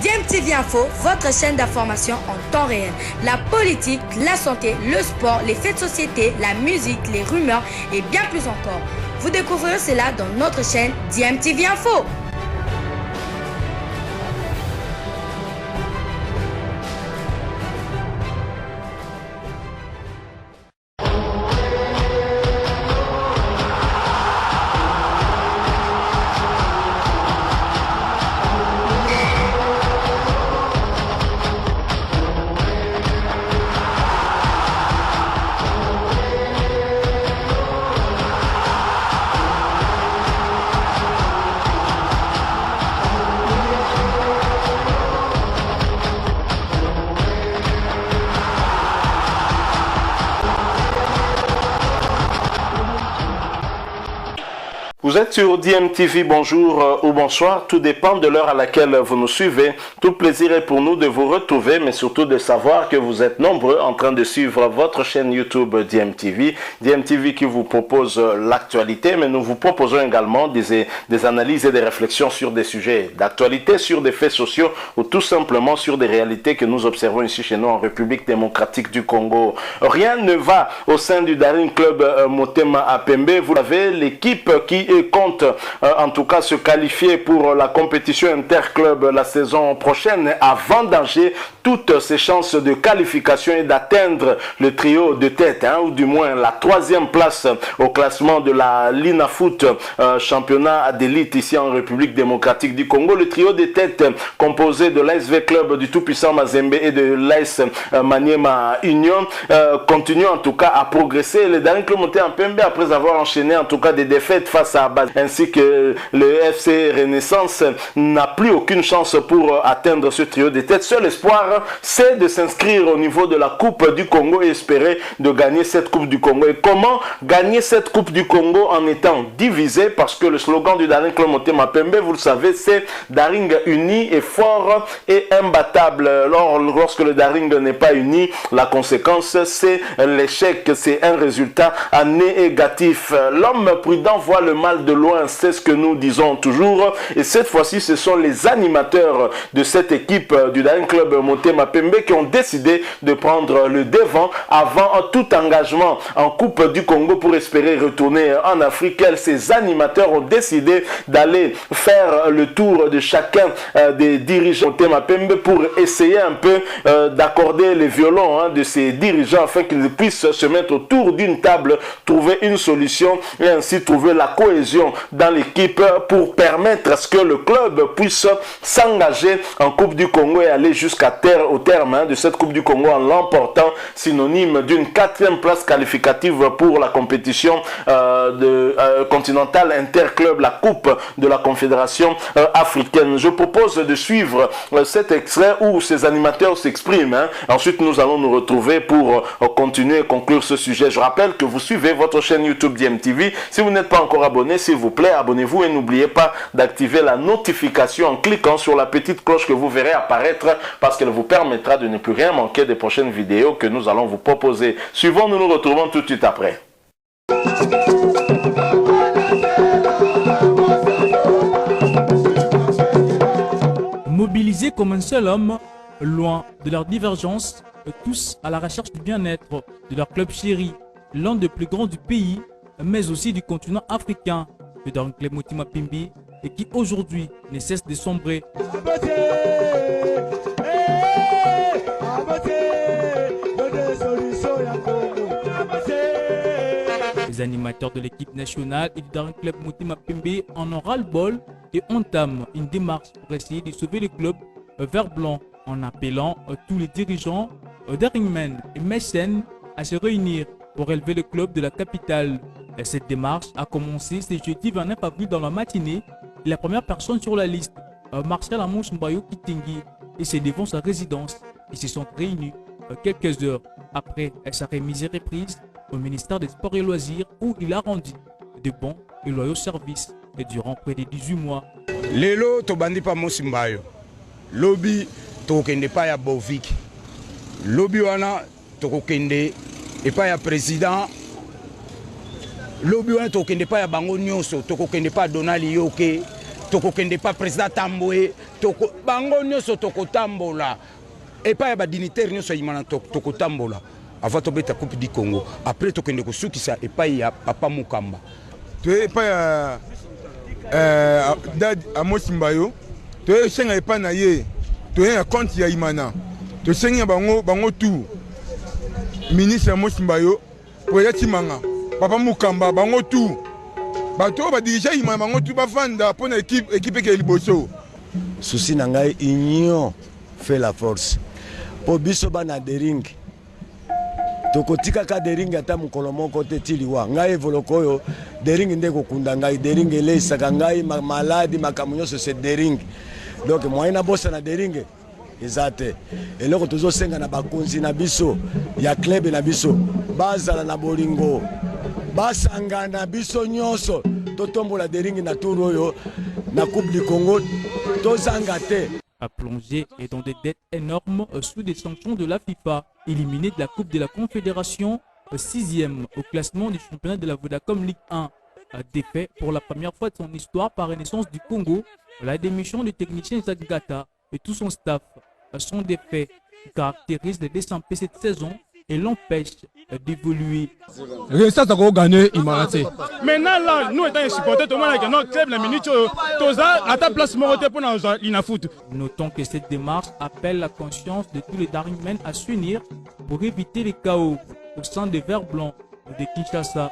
DMTV Info, votre chaîne d'information en temps réel. La politique, la santé, le sport, les faits de société, la musique, les rumeurs et bien plus encore. Vous découvrirez cela dans notre chaîne DMTV Info. Vous êtes sur DMTV, bonjour ou bonsoir, tout dépend de l'heure à laquelle vous nous suivez. Tout plaisir est pour nous de vous retrouver, mais surtout de savoir que vous êtes nombreux en train de suivre votre chaîne YouTube DMTV. DMTV qui vous propose l'actualité, mais nous vous proposons également des analyses et des réflexions sur des sujets d'actualité, sur des faits sociaux ou tout simplement sur des réalités que nous observons ici chez nous en République démocratique du Congo. Rien ne va au sein du Daring Club Motema Mapembe. Vous avez l'équipe qui compte en tout cas se qualifier pour la compétition interclub la saison prochaine à vendanger toutes ses chances de qualification et d'atteindre le trio de tête, ou du moins la 3e place au classement de la Lina Foot championnat d'élite ici en République démocratique du Congo. Le trio de tête composé de l'ASV Club du tout-puissant Mazembe et de l'AS Maniema Union continue en tout cas à progresser. Le Daring Club Motema Mapembe, après avoir enchaîné en tout cas des défaites face à ainsi que le FC Renaissance, n'a plus aucune chance pour atteindre ce trio de tête. Seul espoir, c'est de s'inscrire au niveau de la Coupe du Congo et espérer de gagner cette Coupe du Congo. Et comment gagner cette Coupe du Congo en étant divisé? Parce que le slogan du Daring Club Motema Mapembe, vous le savez, c'est Daring uni et fort et imbattable. Alors, lorsque le Daring n'est pas uni, la conséquence, c'est l'échec, c'est un résultat négatif. L'homme prudent voit le mal de loin, c'est ce que nous disons toujours, et cette fois-ci ce sont les animateurs de cette équipe du Daring Club Motema Mapembe qui ont décidé de prendre le devant avant tout engagement en Coupe du Congo pour espérer retourner en Afrique. Ces animateurs ont décidé d'aller faire le tour de chacun des dirigeants Motema Mapembe pour essayer un peu d'accorder les violons de ces dirigeants afin qu'ils puissent se mettre autour d'une table, trouver une solution et ainsi trouver la cohésion dans l'équipe pour permettre à ce que le club puisse s'engager en Coupe du Congo et aller au terme de cette Coupe du Congo en l'emportant, synonyme d'une 4e place qualificative pour la compétition continentale interclub, la Coupe de la Confédération africaine. Je propose de suivre cet extrait où ces animateurs s'expriment. Ensuite, nous allons nous retrouver pour continuer et conclure ce sujet. Je rappelle que vous suivez votre chaîne YouTube DMTV. Si vous n'êtes pas encore abonné, s'il vous plaît, abonnez-vous et n'oubliez pas d'activer la notification en cliquant sur la petite cloche que vous verrez apparaître parce qu'elle vous permettra de ne plus rien manquer des prochaines vidéos que nous allons vous proposer. Suivons, nous nous retrouvons tout de suite après. Mobilisés comme un seul homme, loin de leurs divergences, tous à la recherche du bien-être de leur club chéri, l'un des plus grands du pays, mais aussi du continent africain, le Daring Club Motema Mapembe, et qui aujourd'hui ne cesse de sombrer. Les animateurs de l'équipe nationale et du Daring Club Motema Mapembe en ont ras-le-bol et entament une démarche pour essayer de sauver le club vert blanc en appelant tous les dirigeants, Daringmen et mécènes à se réunir pour élever le club de la capitale. Et cette démarche a commencé ce jeudi 29 avril dans la matinée. La première personne sur la liste, Martial Amos Mbayo Kitingi, et devant sa résidence. Ils se sont réunis quelques heures après sa remise et reprise au ministère des Sports et Loisirs où il a rendu de bons et loyaux services et durant près de 18 mois. Lelo tobandi pa Mosimbayo. Lobby tokende pa ya Bovik. Lobby wana tokende et pas ya président. Lobby wana tokende pa ya bango nyonso tokende pa Donald Yoke tokokende pa président Tamboé bango nyonso tokotambola epa ya badinitaire nyonso ayimana tokotambola avant tobeta coupe du Congo après tokende kosukisa epai ya papa Mukamba to epai ya dad Amos Mbayo to senga epai na ye to ya compte ya imana to senga bango tout ministre Amos Mbayo président Timanga papa Mukamba bango tout bato ba dirija imana bango tout bafanda pona équipe ke liboso. Souci na ngai union fait la force po biso bana dering tokotika ka dering ata mukolo moko te tiliwa ngai evolokoyo dering nde kokunda ngai dering elesaka ngai maladi makamu nyonso c'est dering donc moyen na bossa na dering ezate eloko tozosenga na bakonzi na biso ya club na biso bazala na bolingo basangana biso nyonso totombola dering na tour oyo na coupe du Congo tozanga te. A plongé et dans des dettes énormes sous des sanctions de la FIFA, éliminé de la Coupe de la Confédération, 6e au classement du championnat de la Vodacom Ligue 1. Défait pour la première fois de son histoire par Renaissance du Congo, la démission du technicien Isaac Gata et tout son staff sont des faits qui caractérisent les DSMP cette saison et l'empêchent d'évoluer. Renaissance a gagné, il m'a raté. Maintenant, là, nous étant supporters, tout le monde a notre club, la minute, à ta place, pour foot. Notons que cette démarche appelle la conscience de tous les Daringmen à s'unir pour éviter les chaos au sein des Verts Blancs de Kinshasa.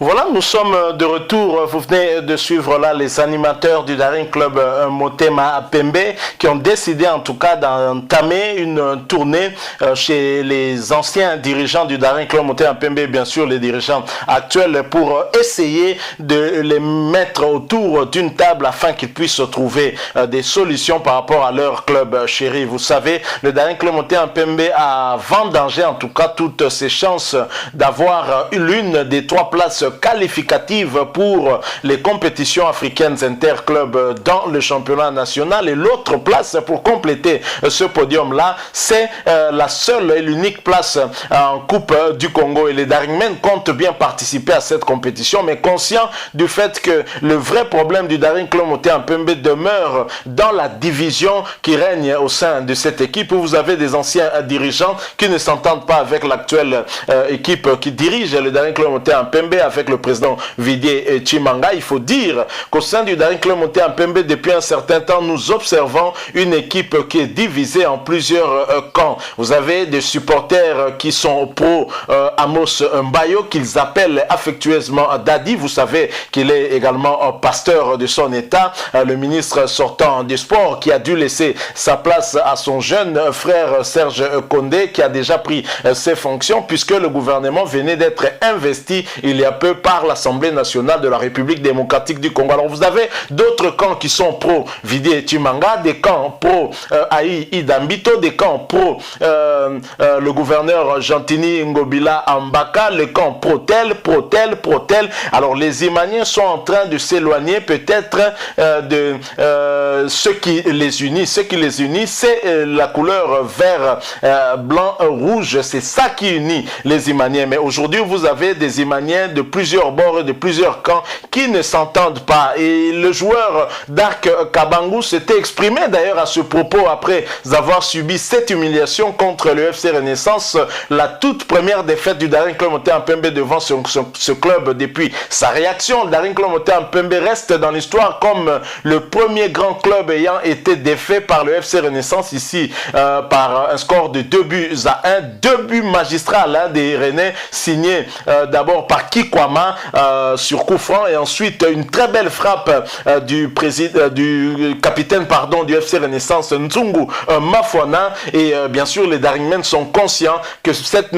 Voilà, nous sommes de retour. Vous venez de suivre là les animateurs du Daring Club Motema Pembe qui ont décidé en tout cas d'entamer une tournée chez les anciens dirigeants du Daring Club Motema Pembe, bien sûr les dirigeants actuels, pour essayer de les mettre autour d'une table afin qu'ils puissent trouver des solutions par rapport à leur club chéri. Vous savez, le Daring Club Motema Pembe a vendangé en tout cas toutes ses chances d'avoir l'une des 3 places qualificative pour les compétitions africaines interclubs dans le championnat national, et l'autre place pour compléter ce podium là, c'est la seule et l'unique place en Coupe du Congo, et les Daringmen comptent bien participer à cette compétition, mais conscient du fait que le vrai problème du Daring Club Motema Pembe demeure dans la division qui règne au sein de cette équipe, où vous avez des anciens dirigeants qui ne s'entendent pas avec l'actuelle équipe qui dirige le Daring Club Motema Pembe, avec le président Vidier Chimanga. Il faut dire qu'au sein du Daring Club Motema Pembe, depuis un certain temps, nous observons une équipe qui est divisée en plusieurs camps. Vous avez des supporters qui sont pro Amos Mbayo, qu'ils appellent affectueusement Dadi. Vous savez qu'il est également pasteur de son état, le ministre sortant du sport, qui a dû laisser sa place à son jeune frère Serge Condé, qui a déjà pris ses fonctions puisque le gouvernement venait d'être investi il y a peu par l'Assemblée nationale de la République démocratique du Congo. Alors vous avez d'autres camps qui sont pro Vidier Chimanga, des camps pro Aïe Idambito, des camps pro le gouverneur Jantini Ngobila Ambaka, le camp pro tel. Alors les Imaniens sont en train de s'éloigner peut-être de ce qui les unit. Ce qui les unit, c'est la couleur vert, blanc, rouge. C'est ça qui unit les Imaniens. Mais aujourd'hui, vous avez des Imaniens de plusieurs bords et de plusieurs camps qui ne s'entendent pas. Et le joueur Dark Kabangu s'était exprimé d'ailleurs à ce propos après avoir subi cette humiliation contre le FC Renaissance, la toute première défaite du Daring Club Motema Pembe devant ce club depuis sa réaction. Le Daring Club Motema Pembe reste dans l'histoire comme le premier grand club ayant été défait par le FC Renaissance ici par un score de 2-1, 2 buts magistrales des Rennais, signés d'abord par Kikwama sur coup franc, et ensuite une très belle frappe du capitaine du FC Renaissance, Nzungu Mafwana. Et bien sûr les Daringmen sont conscients que cette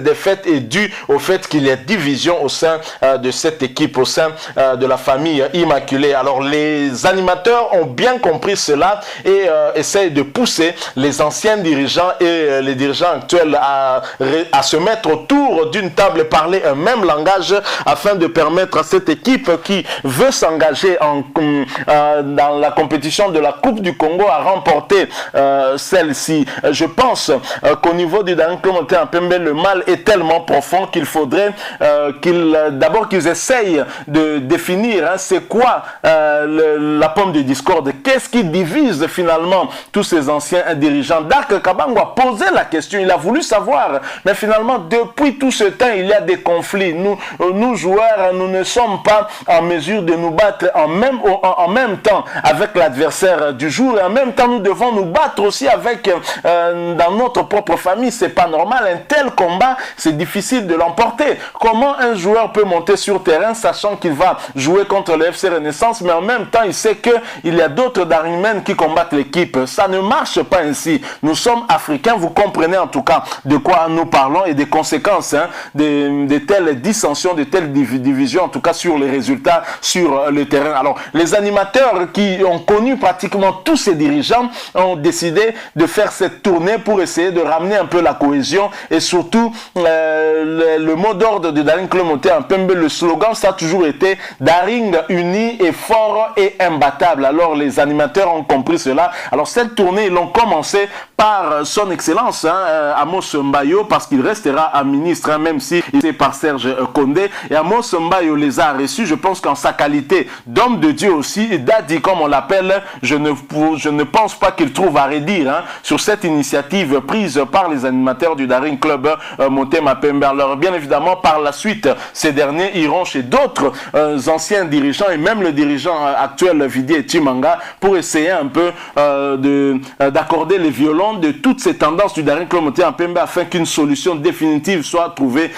défaite est due au fait qu'il y a division au sein de cette équipe, au sein de la famille immaculée. Alors les animateurs ont bien compris cela et essayent de pousser les anciens dirigeants et les dirigeants actuels à se mettre autour d'une table et parler un même langage afin de permettre à cette équipe qui veut s'engager dans la compétition de la Coupe du Congo à remporter celle-ci. Je pense qu'au niveau du Daring Club Montaigne Pembe, le mal est tellement profond qu'il faudrait d'abord qu'ils essayent de définir c'est quoi la pomme de discorde, qu'est-ce qui divise finalement tous ces anciens dirigeants. Dark Kabango a posé la question, il a voulu savoir, mais finalement depuis tout ce temps il y a des conflits. Nous joueurs, nous ne sommes pas en mesure de nous battre en même temps avec l'adversaire du jour, et en même temps nous devons nous battre aussi avec dans notre propre famille. C'est pas normal, un tel combat c'est difficile de l'emporter. Comment un joueur peut monter sur terrain sachant qu'il va jouer contre le FC Renaissance, mais en même temps il sait qu'il y a d'autres Daringmen qui combattent l'équipe? Ça ne marche pas ainsi. Nous sommes africains, vous comprenez en tout cas de quoi nous parlons et des conséquences de telles dissensions, de telles divisions, en tout cas sur les résultats sur le terrain. Alors les animateurs qui ont connu pratiquement tous ces dirigeants ont décidé de faire cette tournée pour essayer de ramener un peu la cohésion et surtout le mot d'ordre de Daring Club Montaigne Pembe, le slogan ça a toujours été Daring uni et fort et imbattable. Alors les animateurs ont compris cela. Alors cette tournée ils l'ont commencé par son excellence Amos Mbayo, parce qu'il restera un ministre même si il est par Serge Condé, et Amos Mbayo les a reçus. Je pense qu'en sa qualité d'homme de Dieu aussi, Dadi comme on l'appelle, je ne pense pas qu'il trouve à redire sur cette initiative prise par les animateurs du Daring Club Montaigne Pembe. Alors bien évidemment par la suite ces derniers iront chez d'autres anciens dirigeants et même le dirigeant actuel Vidi Timanga pour essayer un peu d'accorder les violons de toutes ces tendances du Daring Club Montaigne Pembe afin qu'une solution définitive soit trouvée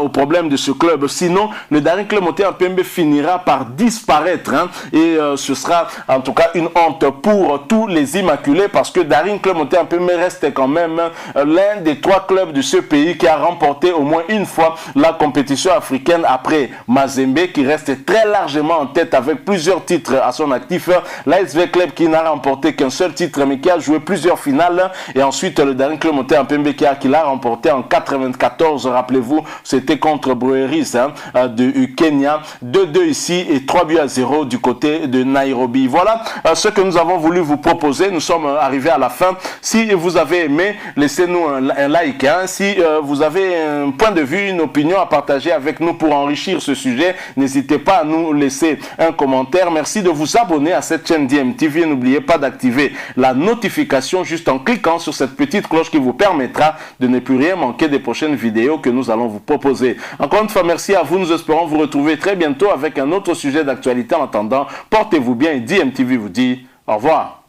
au problème de ce club. Sinon le Daring Club Montaigne Pembe finira par disparaître et ce sera en tout cas une honte pour tous les Immaculés, parce que Daring Club Montaigne Pembe reste quand même l'un des 3 clubs de ce pays qui a remporté au moins une fois la compétition africaine après Mazembe qui reste très largement en tête avec plusieurs titres à son actif. L'ASV Club qui n'a remporté qu'un seul titre mais qui a joué plusieurs finales, et ensuite le Daring Club Montaigne Pembe qui l'a remporté en 94, rappelez-vous, c'était contre Breweries du Kenya, 2-2 ici et 3-0 du côté de Nairobi. Voilà ce que nous avons voulu vous proposer. Nous sommes arrivés à la fin. Si vous avez aimé, laissez-nous un like. Si vous avez un point de vue, une opinion à partager avec nous pour enrichir ce sujet, n'hésitez pas à nous laisser un commentaire. Merci de vous abonner à cette chaîne DMTV et n'oubliez pas d'activer la notification juste en cliquant sur cette petite cloche qui vous permettra de ne plus rien manquer des prochaines vidéos que nous allons vous proposer. Encore une fois, merci à vous. Nous espérons vous retrouver très bientôt avec un autre sujet d'actualité. En attendant, portez-vous bien et DMTV vous dit au revoir.